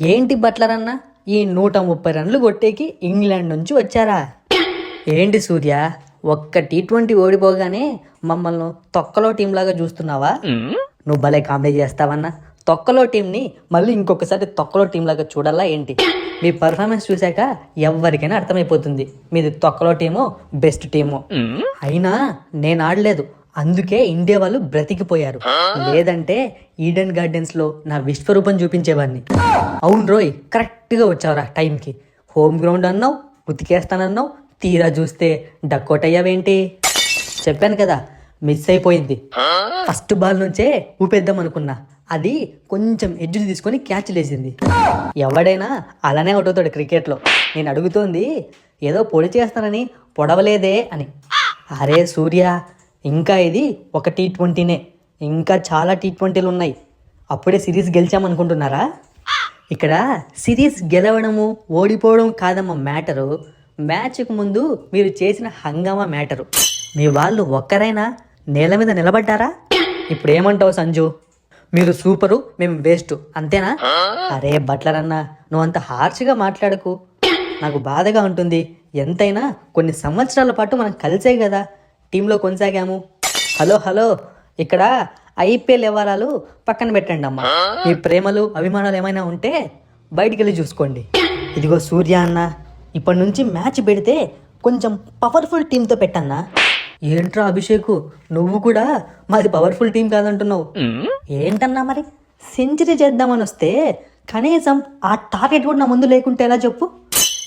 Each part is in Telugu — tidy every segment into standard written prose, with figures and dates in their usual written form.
ఏంటి బట్లర్ అన్న, ఈ 130 రన్లు కొట్టేకి ఇంగ్లాండ్ నుంచి వచ్చారా? ఏంటి సూర్య, ఒక్క T20 ఓడిపోగానే మమ్మల్ని తొక్కలో టీంలాగా చూస్తున్నావా? నువ్వు భలే కామెడీ చేస్తావన్నా. తొక్కలో టీంని మళ్ళీ ఇంకొకసారి తొక్కలో టీంలాగా చూడాలా ఏంటి? మీ పర్ఫార్మెన్స్ చూశాక ఎవరికైనా అర్థమైపోతుంది మీది తొక్కలో టీమో బెస్ట్ టీమో. అయినా నేను ఆడలేదు, అందుకే ఇండియా వాళ్ళు బ్రతికిపోయారు. లేదంటే ఈడెన్ గార్డెన్స్లో నా విశ్వరూపం చూపించేవాడిని. అవును రోయ్, కరెక్ట్గా వచ్చావురా టైంకి. హోమ్ గ్రౌండ్ అన్నావు, ఉతికేస్తానన్నావు, తీరా చూస్తే డక్అవుట్ అయ్యావేంటి? చెప్పాను కదా, మిస్ అయిపోయింది. ఫస్ట్ బాల్ నుంచే ఊపేద్దాం అనుకున్నా, అది కొంచెం ఎడ్జ్ తీసుకొని క్యాచ్ లేసింది. ఎవడైనా అలానే అవుట్ అవుతాడు క్రికెట్లో. నేను అడుగుతోంది ఏదో పొడి చేస్తానని పొడవలేదే అని. అరే సూర్య, ఇంకా ఇది ఒక T20నే, ఇంకా చాలా T20లు ఉన్నాయి. అప్పుడే సిరీస్ గెలిచామనుకుంటున్నారా? ఇక్కడ సిరీస్ గెలవడము ఓడిపోవడం కాదమ్మా మ్యాటరు, మ్యాచ్కు ముందు మీరు చేసిన హంగామా మ్యాటరు. మీ వాళ్ళు ఒక్కరైనా నేల మీద నిలబడ్డారా? ఇప్పుడు ఏమంటావు సంజు? మీరు సూపరు, మేము వేస్ట్, అంతేనా? అరే బట్లర్ అన్న, నువ్వు అంత హార్ష్గా మాట్లాడకు, నాకు బాధగా ఉంటుంది. ఎంతైనా కొన్ని సంవత్సరాల పాటు మనం కలిసే కదా టీంలో కొనసాగాము. హలో హలో, ఇక్కడ IPL వ్యవహారాలు పక్కన పెట్టండి అమ్మా. మీ ప్రేమలు అభిమానాలు ఏమైనా ఉంటే బయటికి వెళ్ళి చూసుకోండి. ఇదిగో సూర్య అన్న, ఇప్పటి నుంచి మ్యాచ్ పెడితే కొంచెం పవర్ఫుల్ టీంతో పెట్టన్నా. ఏంట్రా అభిషేకు, నువ్వు కూడా మాది పవర్ఫుల్ టీం కాదంటున్నావు? ఏంటన్నా మరి, సెంచరీ చేద్దామని వస్తే కనీసం ఆ టార్గెట్ కూడా నా ముందు లేకుంటే ఎలా చెప్పు?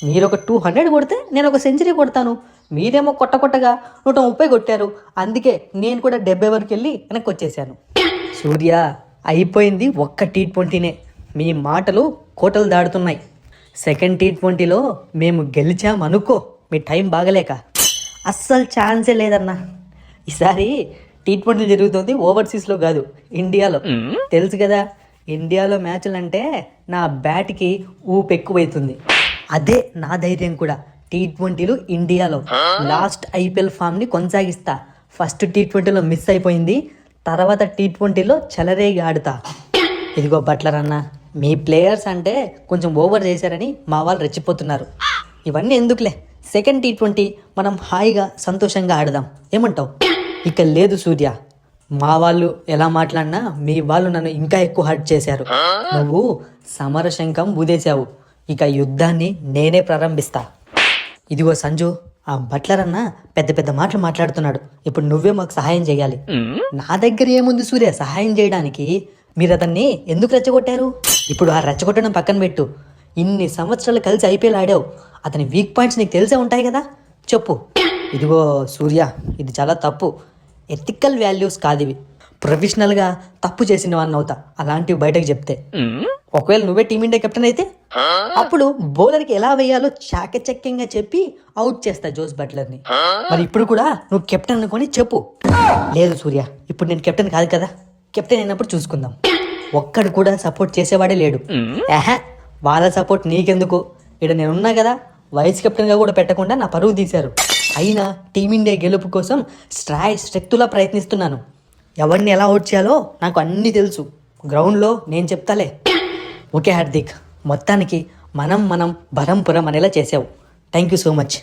మీరు ఒక 200 కొడితే నేను ఒక సెంచరీ కొడతాను, మీరేమో కొట్టగా 130 కొట్టారు. అందుకే నేను కూడా 70 వరకు వెళ్ళి వెనక్కి వచ్చేసాను. సూర్య, అయిపోయింది ఒక్క T20నే, మీ మాటలు కోటలు దాడుతున్నాయి. సెకండ్ T20లో మేము గెలిచామనుకో, మీ టైం బాగలేక. అస్సలు ఛాన్సే లేదన్నా. ఈసారి T20 జరుగుతుంది ఓవర్సీస్లో కాదు, ఇండియాలో. తెలుసు కదా, ఇండియాలో మ్యాచ్లు అంటే నా బ్యాట్కి ఊపు ఎక్కువైతుంది. అదే నా ధైర్యం కూడా. T20లు ఇండియాలో లాస్ట్ IPL ఫామ్ని కొనసాగిస్తా. ఫస్ట్ T20లో మిస్ అయిపోయింది, తర్వాత T20లో చెలరేగి ఆడుతా. ఇదిగో బట్లర్ అన్న, మీ ప్లేయర్స్ అంటే కొంచెం ఓవర్ చేశారని మా వాళ్ళు రెచ్చిపోతున్నారు. ఇవన్నీ ఎందుకులే, సెకండ్ T20 మనం హాయిగా సంతోషంగా ఆడదాం, ఏమంటావు? ఇక లేదు సూర్య, మా వాళ్ళు ఎలా మాట్లాడినా మీ వాళ్ళు నన్ను ఇంకా ఎక్కువ హర్ట్ చేశారు. నువ్వు సమరశంఖం ఊదేశావు, ఇక యుద్ధాన్ని నేనే ప్రారంభిస్తా. ఇదిగో సంజు, ఆ బట్లర్ అన్న పెద్ద పెద్ద మాటలు మాట్లాడుతున్నాడు. ఇప్పుడు నువ్వే మాకు సహాయం చేయాలి. నా దగ్గర ఏముంది సూర్య సహాయం చేయడానికి? మీరు అతన్ని ఎందుకు రెచ్చగొట్టారు? ఇప్పుడు ఆ రెచ్చగొట్టడం పక్కన పెట్టు, ఇన్ని సంవత్సరాలు కలిసి IPL ఆడావు, అతని వీక్ పాయింట్స్ నీకు తెలిసే ఉంటాయి కదా, చెప్పు. ఇదిగో సూర్య, ఇది చాలా తప్పు. ఎథికల్ వాల్యూస్ కాదు ఇవి. ప్రొఫెషనల్గా తప్పు చేసిన వాడిని అవుతా అలాంటివి బయటకు చెప్తే. ఒకవేళ నువ్వే టీమిండియా కెప్టెన్ అయితే అప్పుడు బౌలర్కి ఎలా వేయాలో చాకచక్యంగా చెప్పి అవుట్ చేస్తా జోస్ బట్లర్ని. మరి ఇప్పుడు కూడా నువ్వు కెప్టెన్ అనుకొని చెప్పు. లేదు సూర్య, ఇప్పుడు నేను కెప్టెన్ కాదు కదా, కెప్టెన్ అయినప్పుడు చూసుకుందాం. ఒక్కడు కూడా సపోర్ట్ చేసేవాడే లేడు. వాళ్ళ సపోర్ట్ నీకెందుకు, ఇక్కడ నేనున్నా కదా. వైస్ కెప్టెన్గా కూడా పెట్టకుండా నా పరువు తీశారు. అయినా టీమిండియా గెలుపు కోసం శక్తులా ప్రయత్నిస్తున్నాను. ఎవరిని ఎలా అవుట్ చేయాలో నాకు అన్నీ తెలుసు. గ్రౌండ్లో నేను చెప్తాలే. ఓకే హార్దిక్, మొత్తానికి మనం బరంపురం అనేలా చేసావు. Thank you so much.